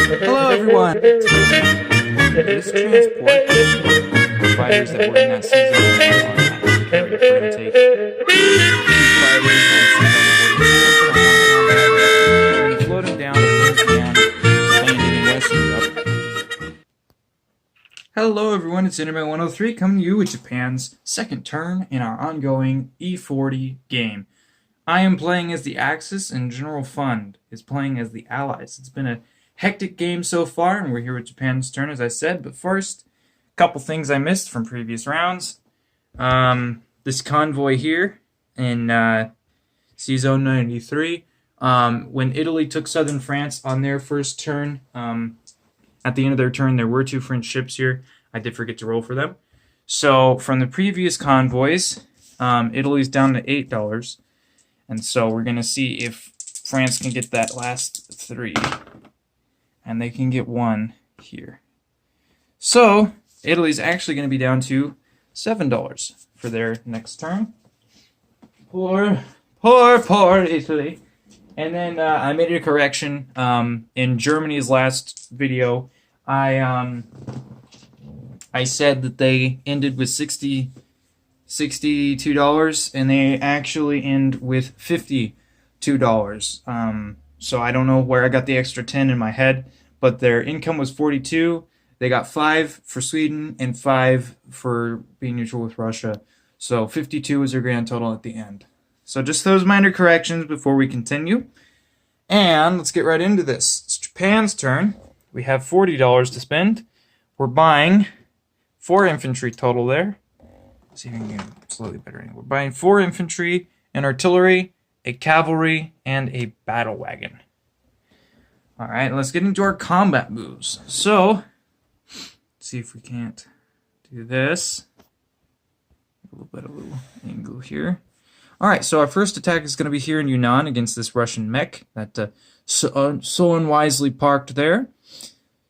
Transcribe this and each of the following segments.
Hello everyone! This transport, the fighters that were in that season are carried. We're going to take these fighters and send them to the we're going to float them down and landing in West Europe. Hello everyone, it's Internet103 coming to you with Japan's second turn in our ongoing E40 game. I am playing as the Axis, and General Fund is playing as the Allies. It's been a hectic game so far, and we're here with Japan's turn, as I said. But first, a couple things I missed from previous rounds. This convoy here in C-Zone 93, when Italy took southern France on their first turn, at the end of their turn, there were two French ships here. I did forget to roll for them. So, from the previous convoys, Italy's down to $8. And so we're going to see if France can get that last three. And they can get one here. So Italy's actually going to be down to $7 for their next turn. Poor Italy. And then I made a correction. In Germany's last video, I said that they ended with $62, and they actually end with $52. So I don't know where I got the extra 10 in my head, but their income was 42. They got 5 for Sweden and 5 for being neutral with Russia. So 52 was their grand total at the end. So just those minor corrections before we continue. And let's get right into this. It's Japan's turn. We have $40 to spend. We're buying 4 infantry total there. See if we can get slightly better. We're buying 4 infantry, an artillery, a cavalry, and a battle wagon. Alright, let's get into our combat moves. So, let's see if we can't do this. A little bit of a little angle here. Alright, so our first attack is going to be here in Yunnan against this Russian mech that so unwisely parked there.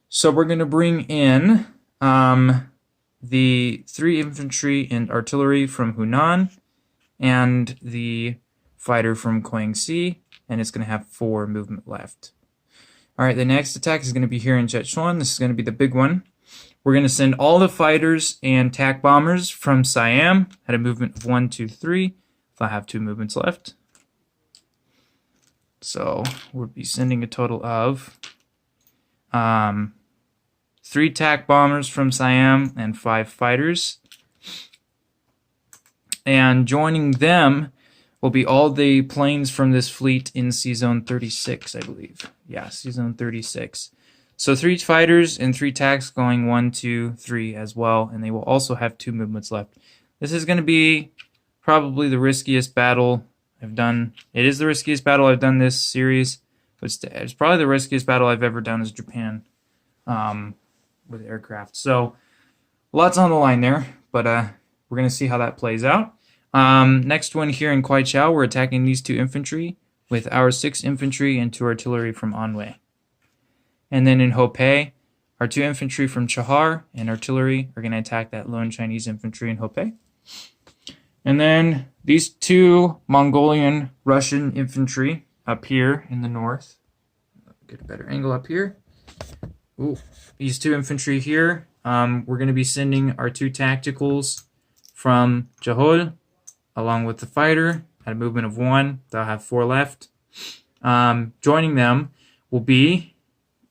So we're going to bring in the 3 infantry and artillery from Hunan, and the fighter from Guangxi, and it's going to have 4 movement left. Alright, the next attack is going to be here in Sichuan. This is going to be the big one. We're going to send all the fighters and attack bombers from Siam at a movement of 1, 2, 3, if I have 2 movements left. So we'll be sending a total of 3 attack bombers from Siam and 5 fighters. And joining them will be all the planes from this fleet in C-Zone 36, I believe. Yeah, C-Zone 36. So 3 fighters and 3 attacks going 1, 2, 3 as well. And they will also have 2 movements left. This is going to be probably the riskiest battle I've done. It is the riskiest battle I've done this series. But it's probably the riskiest battle I've ever done as Japan. With aircraft. So lots on the line there, but we're going to see how that plays out. Next one here in Kwaichao, we're attacking these 2 infantry with our 6 infantry and 2 artillery from Anhui. And then in Hopei, our 2 infantry from Chahar and artillery are going to attack that lone Chinese infantry in Hopei. And then these 2 Mongolian Russian infantry up here in the north. Get a better angle up here. Ooh. These 2 infantry here, we're going to be sending our 2 tacticals from Jahol, along with the fighter, at a movement of 1. They'll have 4 left. Joining them will be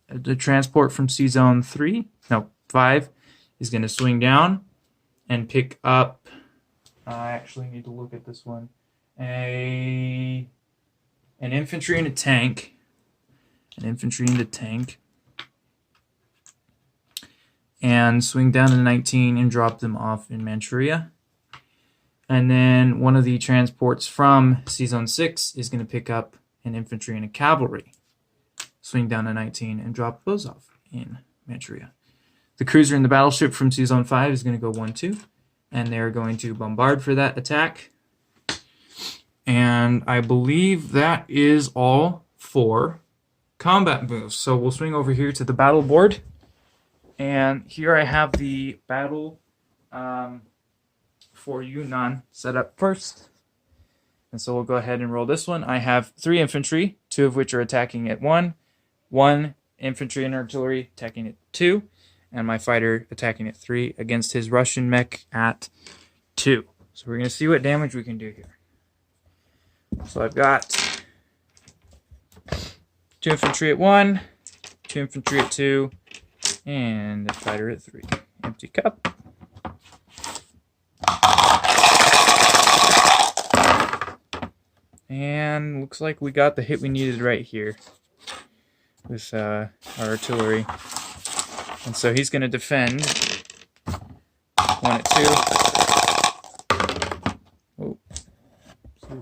the transport from C-Zone 5 is going to swing down and pick up, I actually need to look at this one, an infantry and a tank. An infantry and a tank. And swing down to 19 and drop them off in Manchuria. And then one of the transports from C-Zone 6 is going to pick up an infantry and a cavalry. Swing down to 19 and drop those off in Manchuria. The cruiser and the battleship from C-Zone 5 is going to go 1, 2. And they're going to bombard for that attack. And I believe that is all for combat moves. So we'll swing over here to the battle board. And here I have the battle for Yunnan set up first. And so we'll go ahead and roll this one. I have 3 infantry, 2 of which are attacking at 1, 1, infantry and artillery attacking at 2, and my fighter attacking at 3 against his Russian mech at 2. So we're going to see what damage we can do here. So I've got 2 infantry at 1, 2 infantry at 2, and a fighter at 3. Empty cup. And looks like we got the hit we needed right here with our artillery. And so he's going to defend 1 at 2. Oh,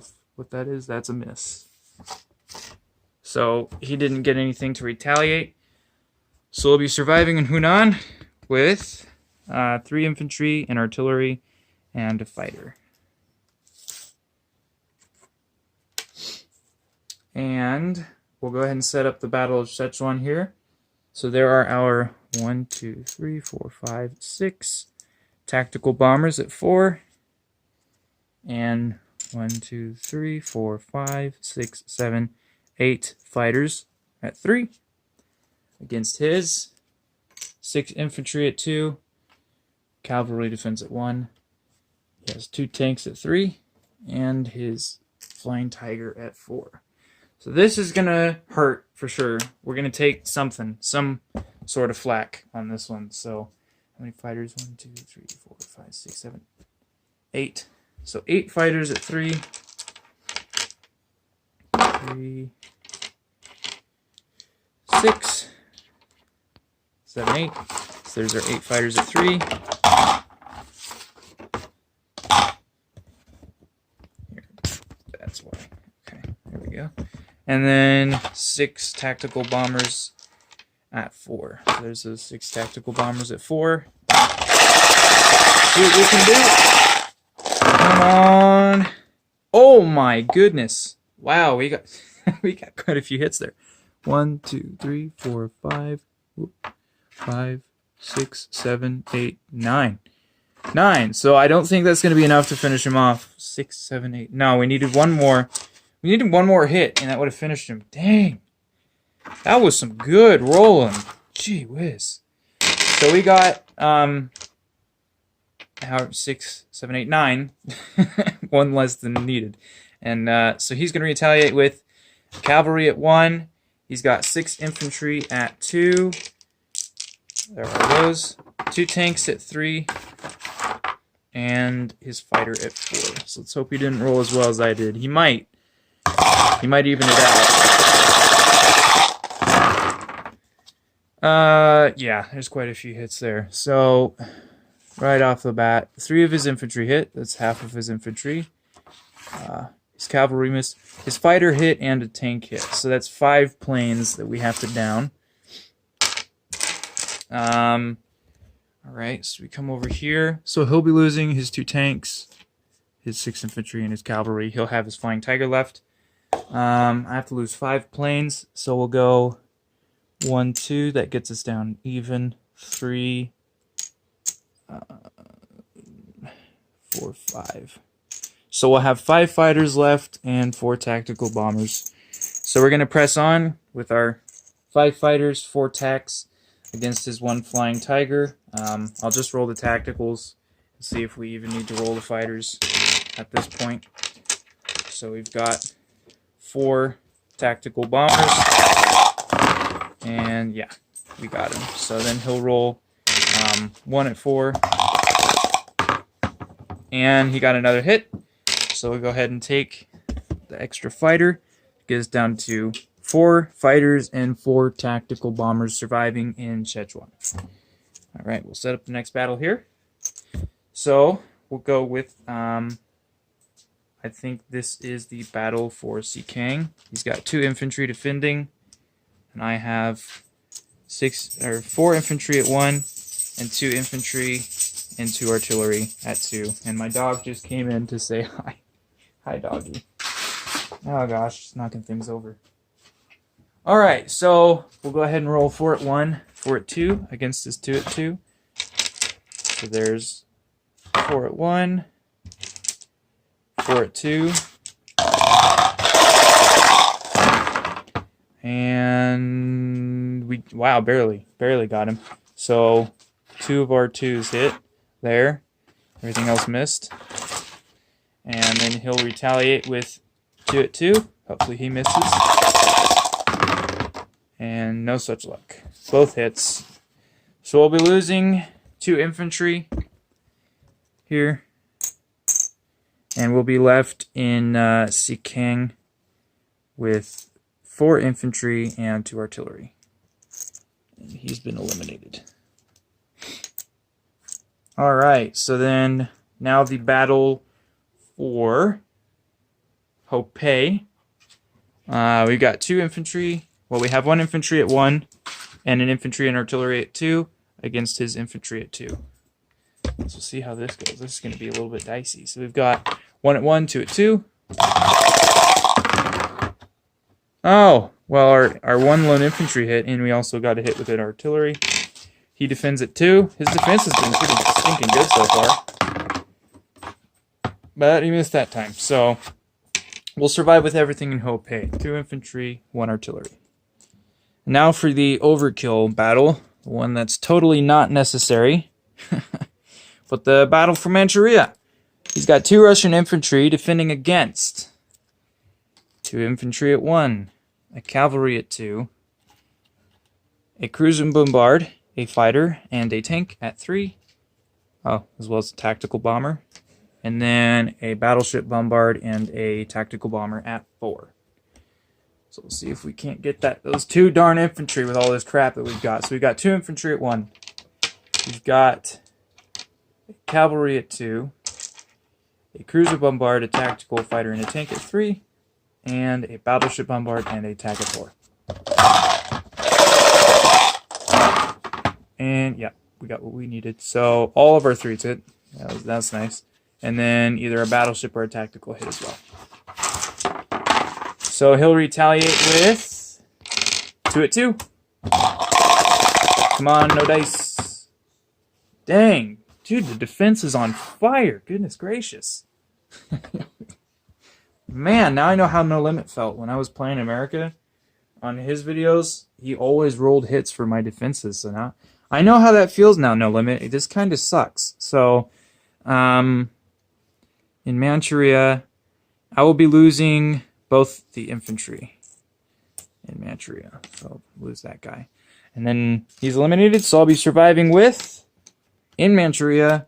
see what that is? That's a miss. So he didn't get anything to retaliate. So we'll be surviving in Hunan with 3 infantry and artillery and a fighter. And we'll go ahead and set up the Battle of Sichuan here. So there are our 1, 2, 3, 4, 5, 6 tactical bombers at 4. And 1, 2, 3, 4, 5, 6, 7, 8 fighters at 3. Against his 6 infantry at 2. Cavalry defense at 1. He has 2 tanks at 3. And his Flying Tiger at 4. So this is going to hurt for sure. We're going to take some sort of flack on this one. So how many fighters? 1, 2, 3, 4, 5, 6, 7, 8. So 8 fighters at 3. 3, 6, 7, 8. So there's our 8 fighters at 3. Here, that's why. Okay, there we go. And then 6 tactical bombers at 4. So there's those 6 tactical bombers at 4. See what we can do. Come on. Oh my goodness. Wow, we got we got quite a few hits there. 1, 2, 3, 4, 5, 5, 6, 7, 8, 9. 9. So I don't think that's going to be enough to finish him off. 6, 7, 8. No, we needed one more. We needed one more hit, and that would have finished him. Dang. That was some good rolling. Gee whiz. So we got 6, 7, 8, 9. One less than needed. And so he's going to retaliate with cavalry at 1. He's got 6 infantry at 2. There are those. 2 tanks at 3. And his fighter at 4. So let's hope he didn't roll as well as I did. He might. He might even it out. Yeah, there's quite a few hits there. So, right off the bat, 3 of his infantry hit. That's half of his infantry. His cavalry missed. His fighter hit and a tank hit. So that's 5 planes that we have to down. Alright, so we come over here. So he'll be losing his 2 tanks, his 6 infantry, and his cavalry. He'll have his Flying Tiger left. I have to lose 5 planes, so we'll go 1, 2. That gets us down even. 3, 4, 5. So we'll have 5 fighters left and 4 tactical bombers. So we're going to press on with our 5 fighters, 4 tacks against his 1 Flying Tiger. I'll just roll the tacticals and see if we even need to roll the fighters at this point. So we've got 4 tactical bombers, and yeah, we got him. So then he'll roll 1 at 4, and he got another hit. So we'll go ahead and take the extra fighter. Get us down to 4 fighters and 4 tactical bombers surviving in Sichuan. All right, we'll set up the next battle here. So we'll go with I think this is the battle for Sikang. He's got 2 infantry defending, and I have 4 infantry at 1, and 2 infantry and 2 artillery at 2. And my dog just came in to say hi. Hi, doggy. Oh gosh, just knocking things over. All right, so we'll go ahead and roll 4 at 1, 4 at 2 against his 2 at 2. So there's 4 at 1. 4 at 2. And wow, barely got him. So 2 of our 2s hit there. Everything else missed. And then he'll retaliate with 2 at 2. Hopefully he misses. And no such luck. Both hits. So we'll be losing 2 infantry here. And we'll be left in Sikeng with 4 infantry and 2 artillery. And he's been eliminated. Alright, so then now the battle for Hopei. We've got 2 infantry. Well, we have 1 infantry at 1 and an infantry and artillery at 2 against his infantry at 2. So we'll see how this goes. This is going to be a little bit dicey. So we've got 1 at 1, 2 at 2. Oh, well, our 1 lone infantry hit, and we also got a hit with an artillery. He defends at 2. His defense has been pretty stinking good so far. But he missed that time. So we'll survive with everything in Hopei. 2 infantry, 1 artillery. Now for the overkill battle. The one that's totally not necessary. But the battle for Manchuria. He's got 2 Russian infantry defending against 2 infantry at 1, a cavalry at 2, a cruiser and bombard, a fighter, and a tank at 3. Oh, as well as a tactical bomber. And then a battleship bombard and a tactical bomber at 4. So we'll see if we can't get those 2 darn infantry with all this crap that we've got. So we've got 2 infantry at 1. We've got a cavalry at 2, a cruiser bombard, a tactical fighter, and a tank at 3, and a battleship bombard and a tank at 4. And yeah, we got what we needed. So all of our 3s hit. That's nice. And then either a battleship or a tactical hit as well. So he'll retaliate with 2 at 2. Come on, no dice. Dang. Dude, the defense is on fire. Goodness gracious. Man, now I know how No Limit felt when I was playing America. On his videos, he always rolled hits for my defenses. So now I know how that feels now, No Limit. It just kind of sucks. So, in Manchuria, I will be losing both the infantry in Manchuria. So I'll lose that guy. And then he's eliminated, so I'll be surviving with, in Manchuria,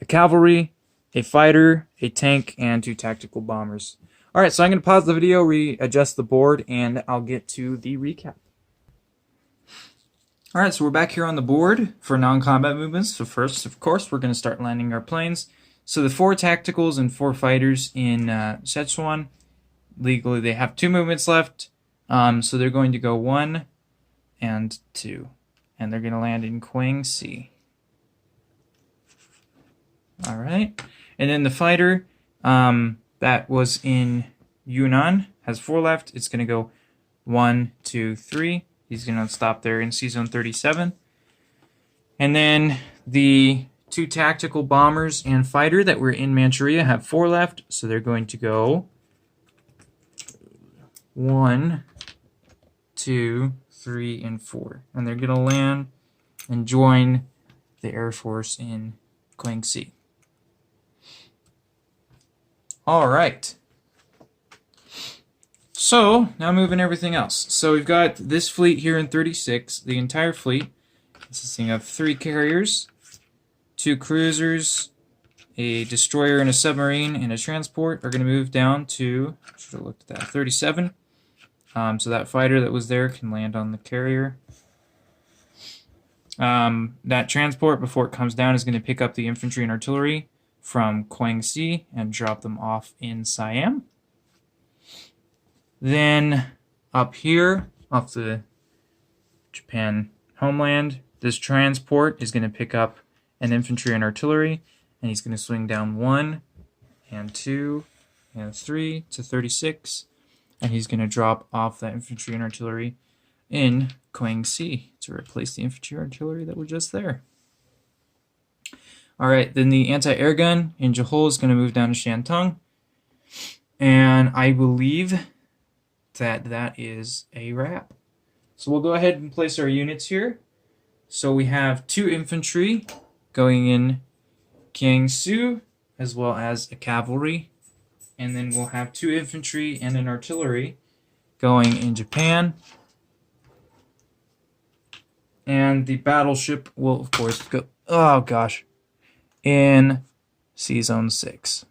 a cavalry, a fighter, a tank, and 2 tactical bombers. Alright, so I'm going to pause the video, readjust the board, and I'll get to the recap. Alright, so we're back here on the board for non-combat movements. So first, of course, we're going to start landing our planes. So the 4 tacticals and 4 fighters in Sichuan, legally they have 2 movements left. So they're going to go 1 and 2. And they're going to land in Guangxi. Alright. And then the fighter that was in Yunnan has 4 left. It's going to go 1, 2, 3. He's going to stop there in C-Zone 37. And then the 2 tactical bombers and fighter that were in Manchuria have 4 left. So they're going to go 1, 2, 3, and 4. And they're going to land and join the Air Force in Guangxi. All right. So, now moving everything else. So we've got this fleet here in 36, the entire fleet, consisting of 3 carriers, 2 cruisers, a destroyer and a submarine, and a transport are going to move down to, should have looked at that, 37. So that fighter that was there can land on the carrier. That transport, before it comes down, is going to pick up the infantry and artillery from Guangxi and drop them off in Siam. Then up here, off the Japan homeland, this transport is going to pick up an infantry and artillery, and he's going to swing down 1 and 2 and 3 to 36, and he's going to drop off that infantry and artillery in Guangxi to replace the infantry and artillery that were just there. Alright, then the anti-air gun in Johor is going to move down to Shantung. And I believe that is a wrap. So we'll go ahead and place our units here. So we have 2 infantry going in Kiangsu, as well as a cavalry. And then we'll have 2 infantry and an artillery going in Japan. And the battleship will, of course, go, oh gosh, in C-Zone 6.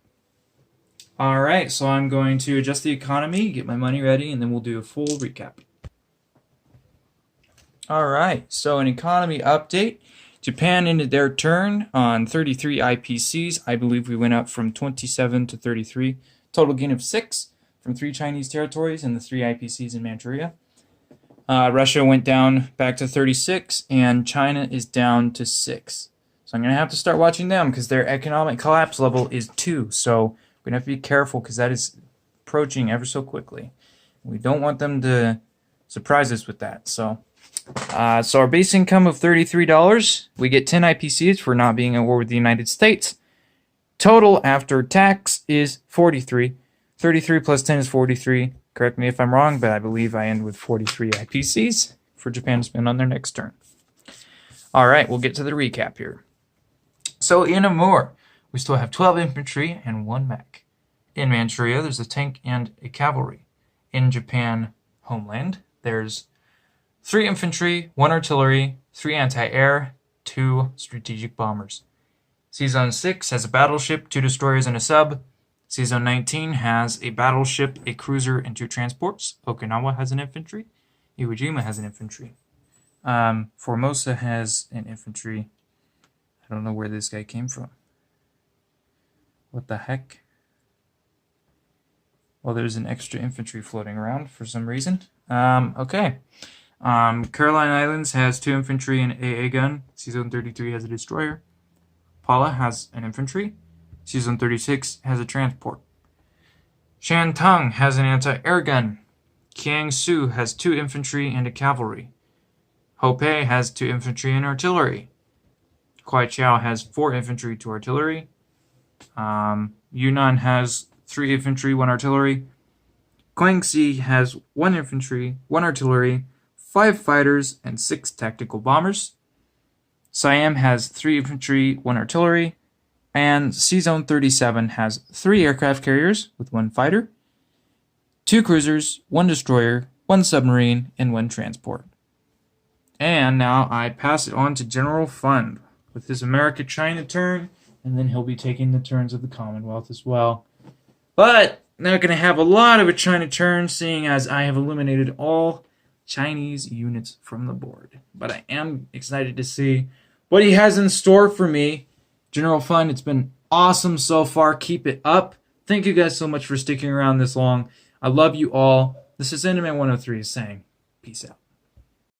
Alright, so I'm going to adjust the economy, get my money ready, and then we'll do a full recap. Alright, so an economy update. Japan ended their turn on 33 IPCs. I believe we went up from 27 to 33. Total gain of 6 from 3 Chinese territories and the 3 IPCs in Manchuria. Russia went down back to 36, and China is down to 6. So I'm going to have to start watching them because their economic collapse level is 2. So we're going to have to be careful because that is approaching ever so quickly. We don't want them to surprise us with that. So our base income of $33, we get 10 IPCs for not being at war with the United States. Total after tax is 43. 33 plus 10 is 43. Correct me if I'm wrong, but I believe I end with 43 IPCs for Japan to spend on their next turn. All right, we'll get to the recap here. So in Amur, we still have 12 infantry and 1 mech. In Manchuria, there's a tank and a cavalry. In Japan homeland, there's 3 infantry, 1 artillery, 3 anti-air, 2 strategic bombers. C-Zone 6 has a battleship, 2 destroyers, and a sub. C-Zone 19 has a battleship, a cruiser, and 2 transports. Okinawa has an infantry. Iwo Jima has an infantry. Formosa has an infantry. I don't know where this guy came from. What the heck? Well, there's an extra infantry floating around for some reason. Okay. Caroline Islands has 2 infantry and an AA gun. C-Zone 33 has a destroyer. Paula has an infantry. C-Zone 36 has a transport. Shantung has an anti-air gun. Kiangsu has 2 infantry and a cavalry. Hopei has 2 infantry and artillery. Kwaichao has 4 infantry, 2 artillery. Yunnan has 3 infantry, 1 artillery. Guangxi has 1 infantry, 1 artillery, 5 fighters, and 6 tactical bombers. Siam has 3 infantry, 1 artillery. And C-Zone 37 has 3 aircraft carriers with 1 fighter, 2 cruisers, 1 destroyer, 1 submarine, and 1 transport. And now I pass it on to General Fund with his America-China turn, and then he'll be taking the turns of the Commonwealth as well. But not going to have a lot of a China turn, seeing as I have eliminated all Chinese units from the board. But I am excited to see what he has in store for me. General Fund, it's been awesome so far. Keep it up. Thank you guys so much for sticking around this long. I love you all. This is Enderman 103 saying, peace out.